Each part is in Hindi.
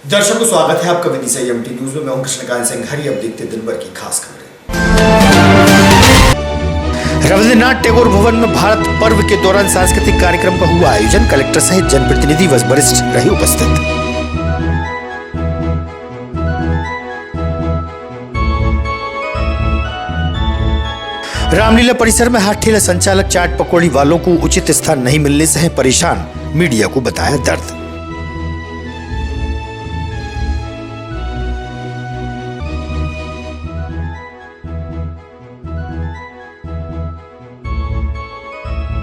दर्शकों स्वागत है आपका विदिशा एमटी न्यूज में। मैं हूं कृष्णकांत सिंह। अब देखते दिन भर की खास खबरें। रविंद्रनाथ टैगोर भवन में भारत पर्व के दौरान सांस्कृतिक कार्यक्रम का हुआ आयोजन। कलेक्टर सहित जनप्रतिनिधि व वरिष्ठ रहे उपस्थित। रामलीला परिसर में हाथ ठेला संचालक चाट पकौड़ी वालों को उचित स्थान नहीं मिलने से है परेशान। मीडिया को बताया दर्द।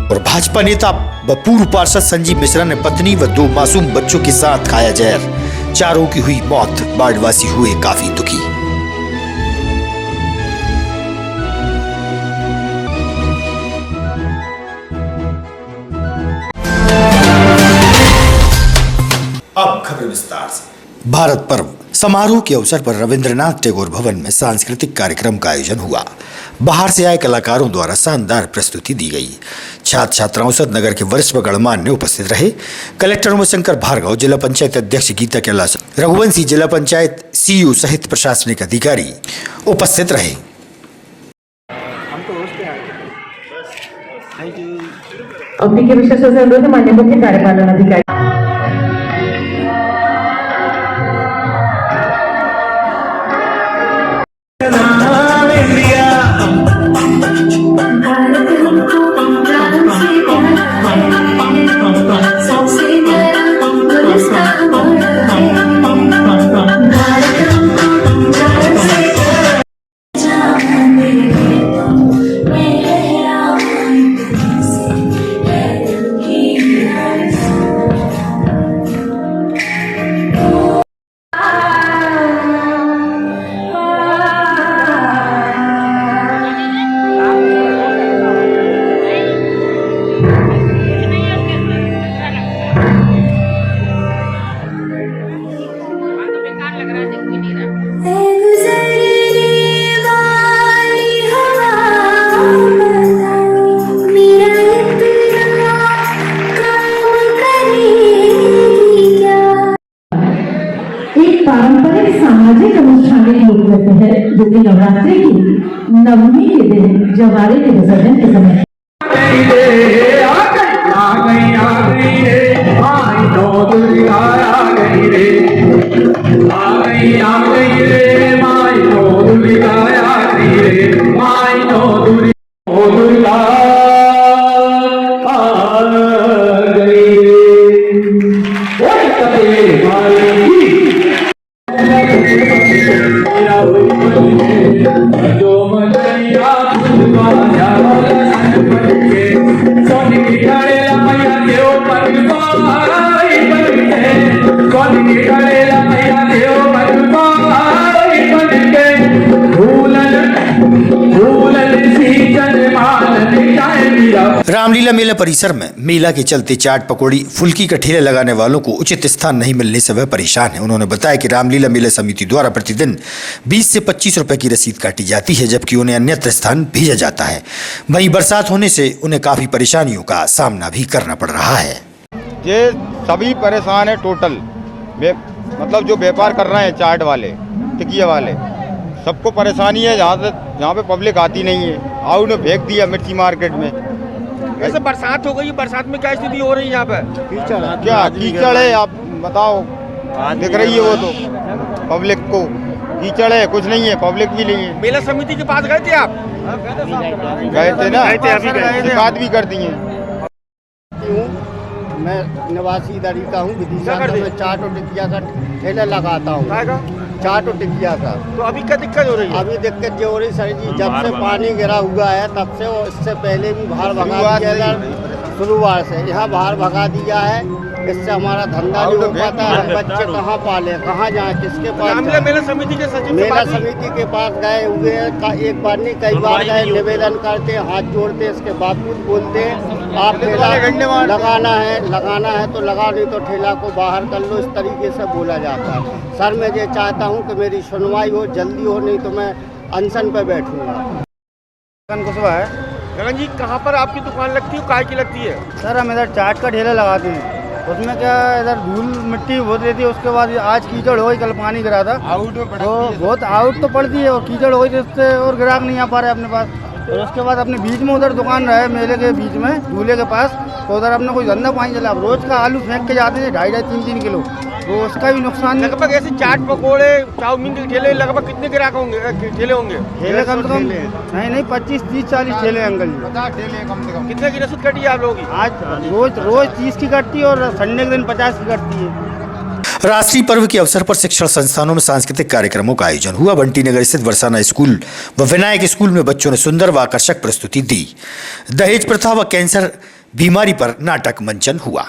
और भाजपा नेता व पूर्व पार्षद संजीव मिश्रा ने पत्नी व 2 मासूम बच्चों के साथ खाया जहर। चारों की हुई मौत। बाढ़वासी हुए काफी दुखी। अब खबर विस्तार से। भारत पर्व समारोह के अवसर पर रविंद्रनाथ टैगोर भवन में सांस्कृतिक कार्यक्रम का आयोजन हुआ। बाहर से आए कलाकारों द्वारा शानदार प्रस्तुति दी गई। छात्र छात्राओं सहित नगर के वरिष्ठ व गणमान्य उपस्थित रहे। कलेक्टर उमाशंकर भार्गव, जिला पंचायत अध्यक्ष गीता कैलाश, रघुवंशी, जिला पंचायत सीईओ सहित प्रशासनिक अधिकारी उपस्थित रहे। विशेष मान्य मुख्य कार्यपालन अधिकारी पारंपरिक सामाजिक अनुष्ठान के रूप में है, जो कि नवरात्रि की नवमी के दिन जवारे के विसर्जन के समय रामलीला मेला परिसर में मेला के चलते चाट पकौड़ी फुल्की का ठेला लगाने वालों को उचित स्थान नहीं मिलने से वह परेशान है। उन्होंने बताया कि रामलीला मेला समिति द्वारा प्रतिदिन 20 से 25 रुपए की रसीद काटी जाती है, जबकि उन्हें अन्यत्र स्थान भेजा जाता है। वहीं बरसात होने से उन्हें काफी परेशानियों का सामना भी करना पड़ रहा है। ये सभी परेशान है टोटल। मतलब जो व्यापार कर रहे हैं चाट वाले, टिकिया वाले, सबको परेशानी है। जहाँ पे पब्लिक आती नहीं है, आउट ने फेंक दिया मिर्ची मार्केट में। ऐसे बरसात हो गई, बरसात में क्या स्थिति हो रही है यहाँ पे? क्या कीचड़ है, आप बताओ। दिख रही है वो तो पब्लिक को, कीचड़ है, कुछ नहीं है, पब्लिक भी नहीं है। मेला समिति के पास गए थे आप? गए थे ना, बात भी कर दी है। मैं निवासी इधर का हूँ, विदिशा में चाट और टिकिया का ठेला लगाता हूँ। चाट और टिकिया का। तो अभी क्या दिक्कत हो रही है? अभी दिक्कत जो हो रही सर जी, जब से पानी गिरा हुआ है तब से, इससे पहले भी बाहर भगा दिया था। शुरुआत से यहाँ बाहर भगा दिया है। इससे हमारा धंधा नहीं हो पाता है। बच्चे कहाँ पाले, कहाँ जाए, किसके पास? मेला समिति के सचिव, मेला समिति के पास गए हुए हैं, एक बार नहीं कई बार गए। निवेदन करते, हाथ जोड़ते, इसके बावजूद बोलते हैं आप ठेला लगाना है तो लगा, नहीं तो ठेला को बाहर कर लो। इस तरीके से बोला जाता है। सर मैं ये चाहता हूँ कि मेरी सुनवाई हो, जल्दी हो, नहीं तो मैं अनशन पर बैठूंगा। गगन जी, कहाँ पर आपकी दुकान लगती है, काय की लगती है? सर हम इधर चाट का ठेला लगाते हैं। उसमें क्या इधर धूल मिट्टी बहुत रहती है, उसके बाद आज कीचड़ हो गई, कल पानी गिरा था आउट में तो बहुत आउट तो पड़ती है और कीचड़ हो गई जिससे और ग्राहक नहीं आ पा रहे अपने पास। और उसके बाद अपने बीच में उधर दुकान रहा है मेले के बीच में झूले के पास, तो उधर अपने कोई धंधा पानी चला। अब रोज का आलू फेंक के जाते हैं 2.5-3 किलो, तो उसका भी नुकसान। लगभग ऐसे चाट पकोड़े चाउमीन के ठेले लगभग कितने ग्राहक होंगे, ठेले होंगे? ठेले कम से कम नहीं 25, 30, 40 ठेले अंकल जी। 50 ठेले कम से कम। कितने की रसीद कटी है आप लोगों की? आज रोज 30 की कटती है और संडे के दिन 50 की कटती है। राष्ट्रीय पर्व के अवसर पर शिक्षण संस्थानों में सांस्कृतिक कार्यक्रमों का आयोजन हुआ। बंटी नगर स्थित बरसाना स्कूल व विनायक स्कूल में बच्चों ने सुंदर व आकर्षक प्रस्तुति दी। दहेज प्रथा व कैंसर बीमारी पर नाटक मंचन हुआ।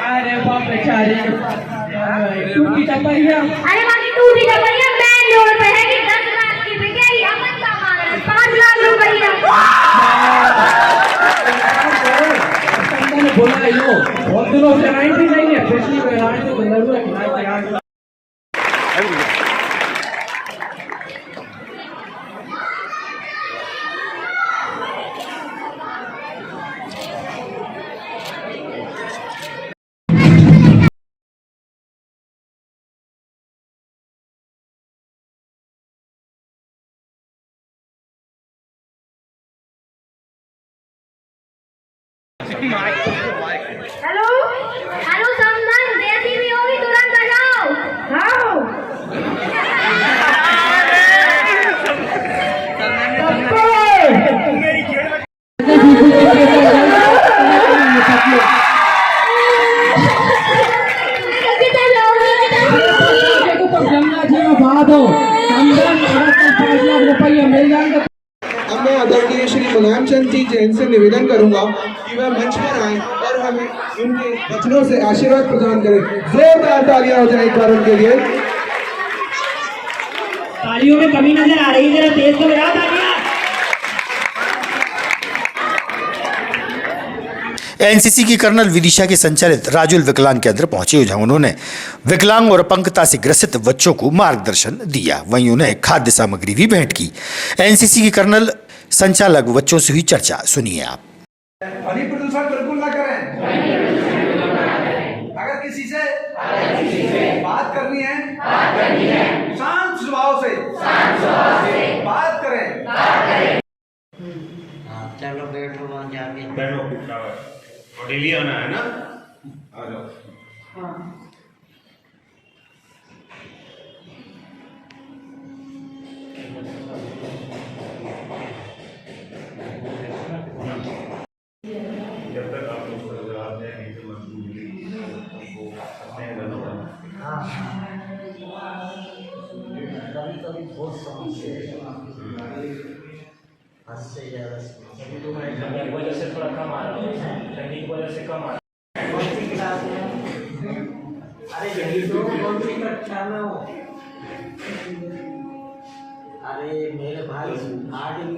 अरे बाप बेचारी टूटी टपरिया, अरे बाकी टूटी टपरिया बैंड रोड पे है कि 10 लाख की बिकेगी, अपन का मांग रहे 5 लाख रुपया। मैंने बोला लो बहुत दिनों से 99 है पिछली बार आज तो जरूर है कि हेलो हेलो समदन देसी भी होगी तुरंत आ जाओ। हाँ अब मैं आदरणीय श्री मुलायम चंद जी जैन से निवेदन करूंगा कि वह मंच पर आए और हमें उनके वचनों से आशीर्वाद प्रदान करें। जोरदार तालियां हो जाए एक बार उनके लिए। तालियों में कमी नजर आ रही है, जरा तेज तो बजाओ तालियां। एनसीसी की कर्नल विदिशा के संचालित राजुल विकलांग केंद्र पहुंचे, जहां उन्होंने विकलांग और अपंगता से ग्रसित बच्चों को मार्गदर्शन दिया। वहीं उन्हें खाद्य सामग्री भी भेंट की। एनसीसी की कर्नल संचालक बच्चों से हुई चर्चा, सुनिए आप। ध्वनि प्रदूषण बिल्कुल ना करें। अगर किसी से बात करनी है शांत स्वभाव से बात करें। चलो बैठो वहाँ जाके बैठो डेली आना है ना, आ जाओ। जब तक आप लोग को नजर आते हैं नहीं तो मजबूरी अपने ठंडी की वजह से थोड़ा कम आ रहा है, ठंडी की वजह से कम आ रहा है। अरे मेरे भाई 8वीं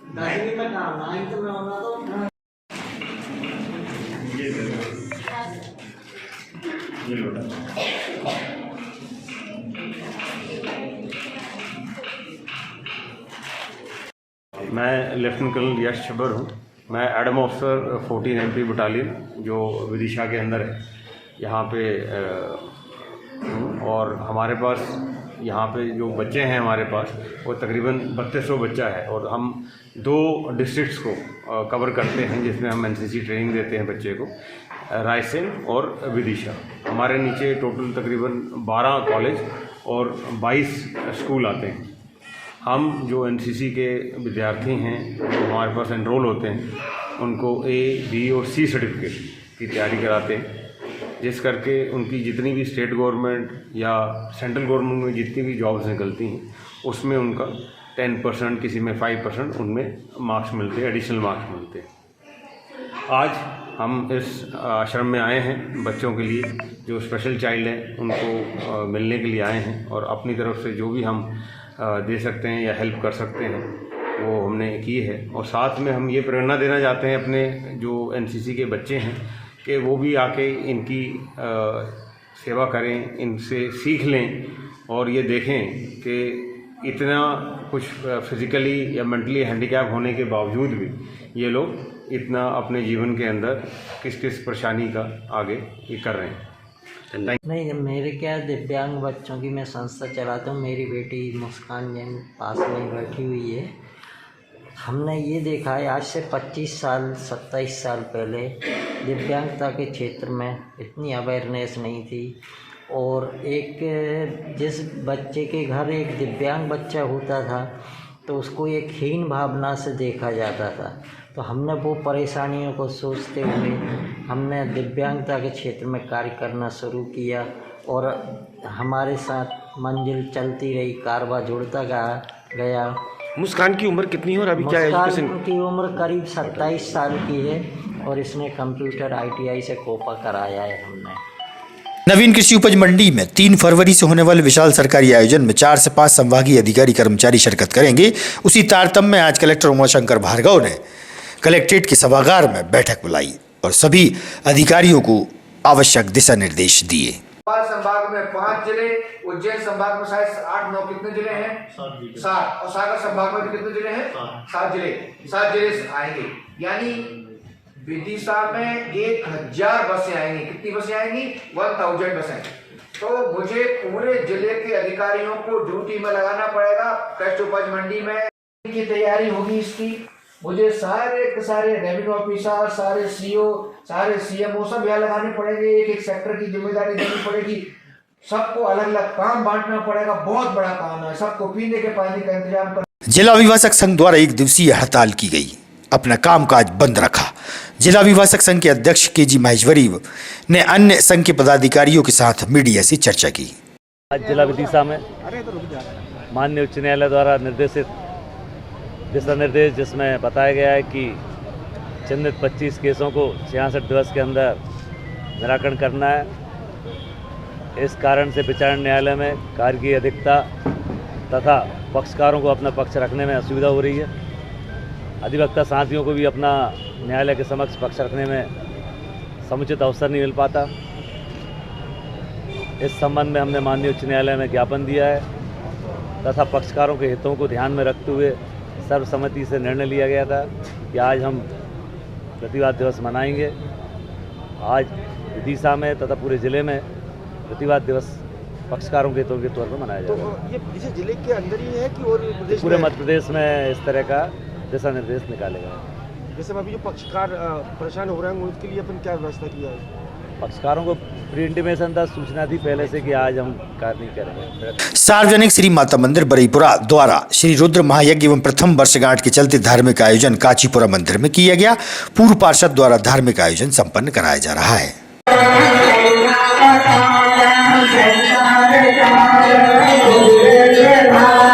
10वीं में था, 9th में होना तो मैं लेफ्टिनेंट कर्नल यश छब्बर हूँ। मैं एडम ऑफिसर 14 MP बटालियन जो विदिशा के अंदर है यहाँ पे हूँ। और हमारे पास यहाँ पे जो बच्चे हैं हमारे पास वो तकरीबन 3200 बच्चा है और हम 2 डिस्ट्रिक्ट्स को कवर करते हैं जिसमें हम NCC ट्रेनिंग देते हैं बच्चे को, रायसेन और विदिशा। हमारे नीचे टोटल तकरीबन 12 कॉलेज और 22 स्कूल आते हैं। हम जो NCC के विद्यार्थी हैं जो हमारे पास एनरोल होते हैं उनको A, B और C सर्टिफिकेट की तैयारी कराते हैं, जिस करके उनकी जितनी भी स्टेट गवर्नमेंट या सेंट्रल गवर्नमेंट में जितनी भी जॉब्स निकलती हैं उसमें उनका 10%, किसी में 5% उनमें मार्क्स मिलते हैं, एडिशनल मार्क्स मिलते हैं। आज हम इस आश्रम में आए हैं बच्चों के लिए जो स्पेशल चाइल्ड हैं उनको मिलने के लिए आए हैं और अपनी तरफ से जो भी हम दे सकते हैं या हेल्प कर सकते हैं वो हमने की है। और साथ में हम ये प्रेरणा देना चाहते हैं अपने जो NCC के बच्चे हैं कि वो भी आके इनकी सेवा करें, इनसे सीख लें और ये देखें कि इतना कुछ फिज़िकली या मेंटली हैंडीकैप होने के बावजूद भी ये लोग इतना अपने जीवन के अंदर किस किस परेशानी का आगे ये कर रहे हैं। नहीं, मेरे क्या दिव्यांग बच्चों की मैं संस्था चलाता हूँ। मेरी बेटी मुस्कान जैन पास में बैठी हुई है। हमने ये देखा है आज से 25 साल 27 साल पहले दिव्यांगता के क्षेत्र में इतनी अवेयरनेस नहीं थी और एक जिस बच्चे के घर एक दिव्यांग बच्चा होता था तो उसको एक हीन भावना से देखा जाता था। तो हमने वो परेशानियों को सोचते हुए हमने दिव्यांगता के क्षेत्र में कार्य करना शुरू किया और हमारे साथ मंजिल चलती रही, कारवा जुड़ता गया। मुस्कान की उम्र कितनी है और अभी क्या एजुकेशन? मुस्कान की उम्र करीब 27 साल की है और इसने कंप्यूटर ITI से कोपा कराया है हमने। नवीन कृषि उपज मंडी में 3 फरवरी से होने वाले विशाल सरकारी आयोजन में 4 से 5 संभागीय अधिकारी कर्मचारी शिरकत करेंगे। उसी तारतम्य में आज कलेक्टर उमाशंकर भार्गव ने कलेक्ट्रेट के सभागार में बैठक बुलाई और सभी अधिकारियों को आवश्यक दिशा निर्देश दिए। भोपाल संभाग में 5 जिले, उज्जैन संभाग में शायद 8-9 कितने जिले हैं? 7। और सागर संभाग में भी कितने जिले हैं? 7 जिले आएंगे। यानी विदिशा में 1000 बसें आएंगी। कितनी बसें आएंगी? 1000 बसें। तो मुझे पूरे जिले के अधिकारियों को ड्यूटी में लगाना पड़ेगा। कृषि उपज मंडी में की तैयारी होगी इसकी। मुझे सारे के सारे रेवेन्यू ऑफिसर, सारे CO, सारे CMO सब यहाँ लगाने पड़ेंगे। एक सेक्टर की जिम्मेदारी देनी पड़ेगी। सबको अलग अलग काम बांटना पड़ेगा। बहुत बड़ा काम है। सबको पीने के पानी का इंतजाम कर। जिला अभिभाषक संघ द्वारा 1 दिवसीय हड़ताल की गई, अपना कामकाज बंद रखा। जिला अभिभाषक संघ के अध्यक्ष KG माहेश्वरी ने अन्य संघ के पदाधिकारियों के साथ मीडिया से चर्चा की। आज जिला विदिशा में माननीय उच्च न्यायालय द्वारा निर्देशित दिशा निर्देश जिसमें बताया गया है कि चिन्हित 25 केसों को 66 दिवस के अंदर निराकरण करना है। इस कारण से विचारण न्यायालय में कार्य की अधिकता तथा पक्षकारों को अपना पक्ष रखने में असुविधा हो रही है। अधिवक्ता साथियों को भी अपना न्यायालय के समक्ष पक्ष रखने में समुचित अवसर नहीं मिल पाता। इस संबंध में हमने माननीय उच्च न्यायालय में ज्ञापन दिया है तथा पक्षकारों के हितों को ध्यान में रखते हुए सर्वसम्मति से निर्णय लिया गया था कि आज हम प्रतिवाद दिवस मनाएंगे। आज विदिशा में तथा पूरे ज़िले में प्रतिवाद दिवस पक्षकारों के हितों के तौर पर मनाया जाएगा। तो ये इसे जिले के अंदर ही है कि और पूरे मध्य प्रदेश में इस तरह का दिशा निर्देश निकाले गए। जैसे अभी जो पक्षकार परेशान हो रहे हैं उनके लिए अपन क्या व्यवस्था किया है? पक्षकारों को प्री इंटीमेशन था, सूचना थी पहले से कि आज हम कार्य नहीं करेंगे। सार्वजनिक श्री माता मंदिर बरईपुरा द्वारा श्री रुद्र महायज्ञ एवं प्रथम वर्षगांठ के चलते धार्मिक आयोजन काचीपुरा मंदिर में किया गया। पूर्व पार्षद द्वारा धार्मिक आयोजन संपन्न कराया जा रहा है। Bye.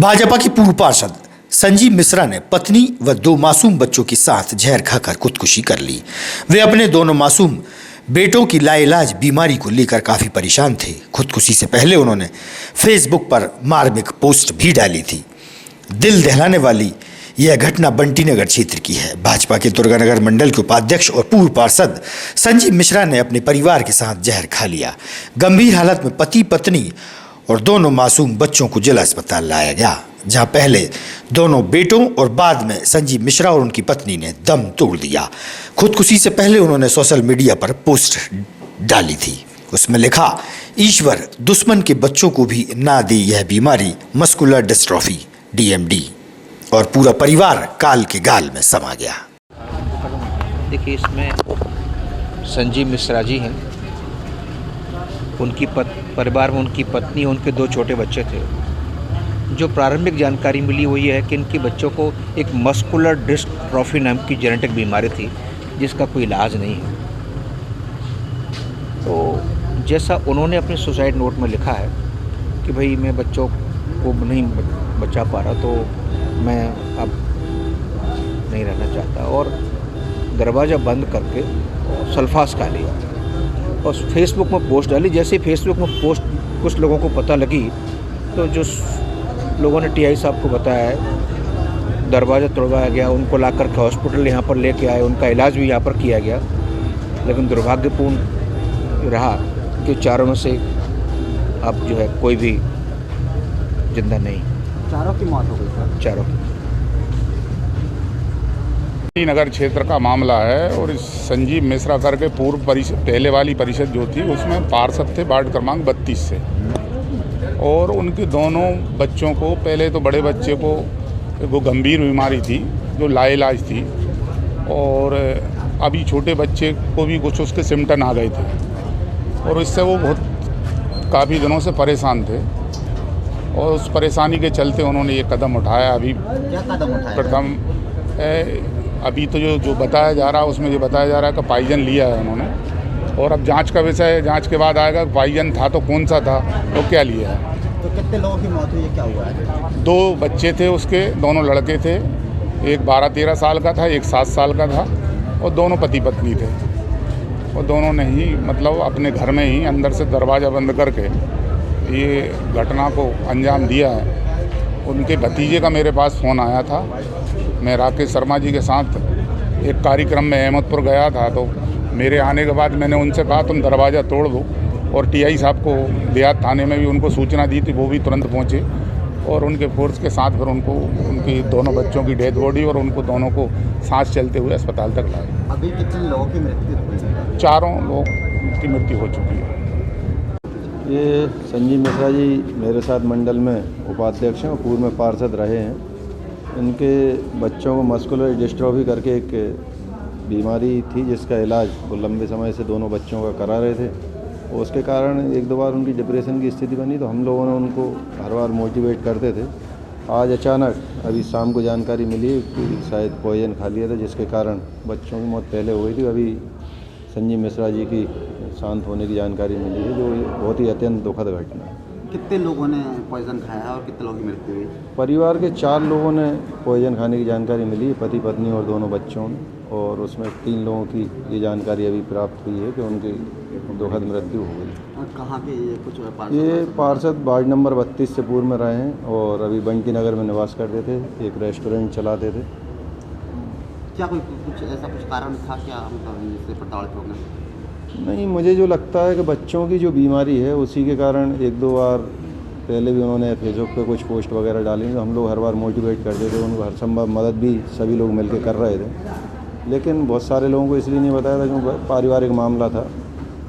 भाजपा की पूर्व पार्षद संजीव मिश्रा ने पत्नी व 2 मासूम बच्चों के साथ जहर खाकर खुदकुशी कर ली। वे अपने दोनों मासूम बेटों की लाइलाज बीमारी को लेकर काफी परेशान थे। खुदकुशी से पहले उन्होंने फेसबुक पर मार्मिक पोस्ट भी डाली थी। दिल दहलाने वाली यह घटना बंटी नगर क्षेत्र की है। भाजपा के दुर्गानगर मंडल के उपाध्यक्ष और पूर्व पार्षद संजीव मिश्रा ने अपने परिवार के साथ जहर खा लिया। गंभीर हालत में पति पत्नी और दोनों मासूम बच्चों को जिला अस्पताल लाया गया, जहां पहले दोनों बेटों और बाद में संजीव मिश्रा और उनकी पत्नी ने दम तोड़ दिया। खुदकुशी से पहले उन्होंने सोशल मीडिया पर पोस्ट डाली थी। उसमें लिखा, ईश्वर दुश्मन के बच्चों को भी ना दी यह बीमारी मस्कुलर डिस्ट्रॉफी DMD, और पूरा परिवार काल के गाल में समा गया। देखिए, इसमें संजीव मिश्रा जी हैं, उनकी परिवार में उनकी पत्नी, उनके 2 छोटे बच्चे थे। जो प्रारंभिक जानकारी मिली वो ये है कि इनके बच्चों को एक मस्कुलर डिस्ट्रॉफी नाम की जेनेटिक बीमारी थी, जिसका कोई इलाज नहीं है। तो जैसा उन्होंने अपने सुसाइड नोट में लिखा है कि भाई मैं बच्चों को नहीं बचा पा रहा, तो मैं अब नहीं रहना चाहता, और दरवाज़ा बंद करके सल्फास खा लिया और फेसबुक में पोस्ट डाली। जैसे ही फेसबुक में पोस्ट कुछ लोगों को पता लगी, तो जो लोगों ने TI साहब को बताया है, दरवाज़ा तोड़वाया गया, उनको ला कर के हॉस्पिटल यहाँ पर लेके आए, उनका इलाज भी यहाँ पर किया गया। लेकिन दुर्भाग्यपूर्ण रहा कि चारों में से अब जो है कोई भी जिंदा नहीं। चारों की मौत हो गई सर? चारों नगर क्षेत्र का मामला है, और इस संजीव मिश्रा करके पूर्व परिषद, पहले वाली परिषद जो थी उसमें पार्षद थे वार्ड क्रमांक 32 से, और उनके दोनों बच्चों को, पहले तो बड़े बच्चे को वो गंभीर बीमारी थी जो लाइलाज थी, और अभी छोटे बच्चे को भी कुछ उसके सिम्टम आ गए थे, और इससे वो बहुत काफ़ी दिनों से परेशान थे, और उस परेशानी के चलते उन्होंने ये कदम उठाया। अभी क्या कदम उठाया? प्रथम अभी तो जो बताया जा रहा है उसमें ये बताया जा रहा है कि पॉइजन लिया है उन्होंने, और अब जांच का विषय है, जांच के बाद आएगा पॉइजन था तो कौन सा था, तो क्या लिया है। तो कितने लोगों की मौत हुई है, क्या हुआ है? 2 बच्चे थे उसके, दोनों लड़के थे, एक 12-13 साल का था, एक 7 साल का था, और दोनों पति पत्नी थे, और दोनों ने ही मतलब अपने घर में ही अंदर से दरवाज़ा बंद करके ये घटना को अंजाम दिया है। उनके भतीजे का मेरे पास फ़ोन आया था। मैं राकेश शर्मा जी के साथ एक कार्यक्रम में अहमदपुर गया था, तो मेरे आने के बाद मैंने उनसे कहा तुम दरवाज़ा तोड़ दो, और TI साहब को देहात थाने में भी उनको सूचना दी थी, वो भी तुरंत पहुँचे, और उनके फोर्स के साथ फिर उनको उनकी दोनों बच्चों की डेड बॉडी और उनको दोनों को सांस चलते हुए अस्पताल तक लाए। अभी कितने लोगों की मृत्यु हुई है? 4 लोग की मृत्यु हो चुकी है। ये संजीव मिश्रा जी मेरे साथ मंडल में उपाध्यक्ष हैं और पूर्व में पार्षद रहे हैं। इनके बच्चों को मस्कुलर डिस्ट्रॉफी करके एक बीमारी थी, जिसका इलाज वो लंबे समय से दोनों बच्चों का करा रहे थे, और उसके कारण 1-2 बार उनकी डिप्रेशन की स्थिति बनी, तो हम लोगों ने उनको हर बार मोटिवेट करते थे। आज अचानक अभी शाम को जानकारी मिली कि शायद पॉइजन खा लिया था, जिसके कारण बच्चों की मौत पहले हो गई थी। अभी संजीव मिश्रा जी की शांत होने की जानकारी मिली है, जो बहुत ही अत्यंत दुखद घटना है। कितने लोगों ने पॉइजन खाया है और कितने लोगों की मृत्यु हुई? परिवार के 4 लोगों ने पॉइजन खाने की जानकारी मिली है, पति पत्नी और दोनों बच्चों ने, और उसमें 3 लोगों की ये जानकारी अभी प्राप्त हुई है कि उनकी दुखद मृत्यु हो गई। और कहाँ के ये कुछ ये पार्षद वार्ड नंबर 32 से पूर्व में रहे हैं, और अभी बंटी नगर में निवास करते थे, एक रेस्टोरेंट चलाते थे। क्या कोई कुछ ऐसा कुछ कारण था क्या, मतलब इससे प्रताड़ित हो गए? नहीं, मुझे जो लगता है कि बच्चों की जो बीमारी है उसी के कारण 1-2 बार पहले भी उन्होंने फेसबुक पे कुछ पोस्ट वगैरह डाली, तो हम लोग हर बार मोटिवेट करते थे, उनको हर संभव मदद भी सभी लोग मिलकर कर रहे थे, लेकिन बहुत सारे लोगों को इसलिए नहीं बताया था क्योंकि पारिवारिक मामला था।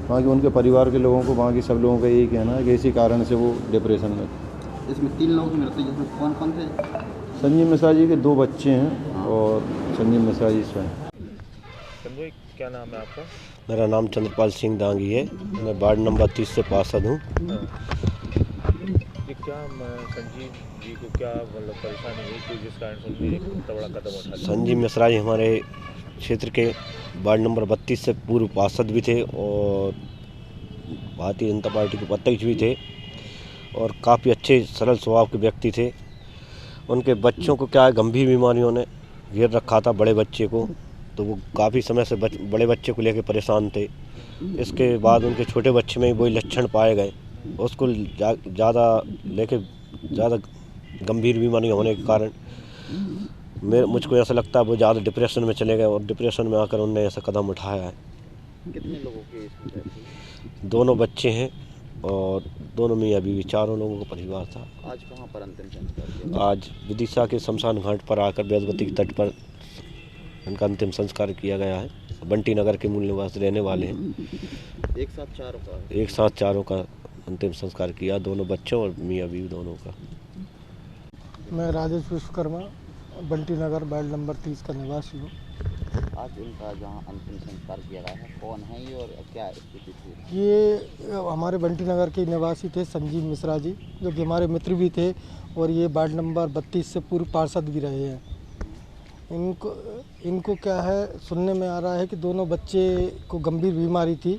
वहाँ के उनके परिवार के लोगों को, वहाँ की सब लोगों का यही कहना है कि इसी कारण से वो डिप्रेशन में थे। इसमें 3 लोगों की मृत्यु, जिसमें कौन कौन थे? संजीव मिश्रा जी के 2 बच्चे हैं और संजीव मिश्रा जी स्वयं। क्या नाम है आपका? मेरा नाम चंद्रपाल सिंह दांगी है, मैं वार्ड नंबर 30 से पार्षद हूँ। क्या संजीव जी को क्या मतलब परेशानी हुई कि जिस कारण से उन्होंने एक इतना बड़ा कदम उठा लिया? संजीव मिश्रा जी हमारे क्षेत्र के वार्ड नंबर 32 से पूर्व पार्षद भी थे और भारतीय जनता पार्टी के उपाध्यक्ष भी थे, और काफ़ी अच्छे सरल स्वभाव के व्यक्ति थे। उनके बच्चों को क्या है, गंभीर बीमारियों ने घेर रखा था बड़े बच्चे को, तो वो काफ़ी समय से बड़े बच्चे को लेकर परेशान थे। इसके बाद उनके छोटे बच्चे में वही लक्षण पाए गए, उसको ज़्यादा गंभीर बीमारी होने के कारण मुझको ऐसा लगता है वो ज़्यादा डिप्रेशन में चले गए और डिप्रेशन में आकर उन्होंने ऐसा कदम उठाया है। कितने लोगों के? 2 बच्चे हैं और दोनों मियाँ बीवी, 4 लोगों का परिवार था। आज कहाँ पर अंतिम संस्कार? आज विदिशा के शमशान घाट पर आकर बेजवती के तट पर इनका अंतिम संस्कार किया गया है। बंटी नगर के मूल निवासी रहने वाले हैं। एक साथ चारों का अंतिम संस्कार किया, 2 बच्चों और मियाँ बीवी दोनों का। मैं राजेश विश्वकर्मा, बंटी नगर वार्ड नंबर 30 का निवासी हूँ। आज इनका जहाँ अंतिम संस्कार किया गया है, कौन है ये और क्या स्थिति थी? ये हमारे बंटी नगर के निवासी थे संजीव मिश्रा जी, जो कि हमारे मित्र भी थे और ये वार्ड नंबर 32 से पूर्व पार्षद भी रहे हैं। इनको क्या है, सुनने में आ रहा है कि दोनों बच्चे को गंभीर बीमारी थी,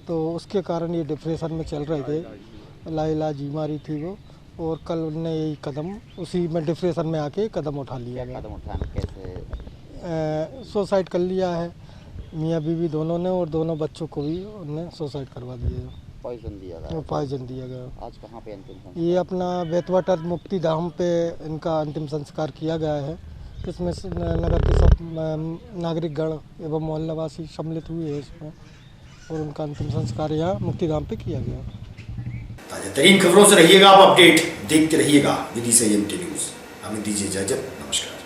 तो उसके कारण ये डिप्रेशन में चल रहे थे। लाइलाज बीमारी थी वो, और कल उनने यही कदम, उसी में डिप्रेशन में आके कदम उठा लिया गया। कदम उठाना कैसे? सुसाइड कर लिया है मियाँ बीवी दोनों ने, और दोनों बच्चों को भी उन्होंने सुसाइड करवा दिया। पॉइजन दिया गया। आज कहाँ पे अंतिम संस्कार? ये अपना बेतवा तट मुक्ति धाम पे इनका अंतिम संस्कार किया गया है। इसमें नगर के सब नागरिकगण एवं मोहल्लावासी सम्मिलित हुए हैं इसमें, और उनका अंतिम संस्कार यहाँ मुक्ति धाम पे किया गया। ताजा तरीन खबरों से रहिएगा आप अपडेट, देखते रहिएगा विदिशा एमटी न्यूज। हमें दीजिए इजाजत, नमस्कार।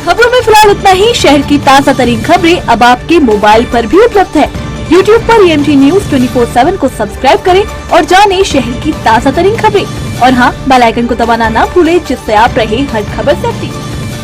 खबरों में फिलहाल इतना ही। शहर की ताज़ा तरीन खबरें अब आपके मोबाइल पर भी उपलब्ध है। YouTube पर EMT News 24/7 को सब्सक्राइब करें और जानें शहर की ताज़ा तरीन खबरें। और हाँ, बेल आइकन को दबाना ना भूलें, जिससे आप रहे हर खबर से अपडेट।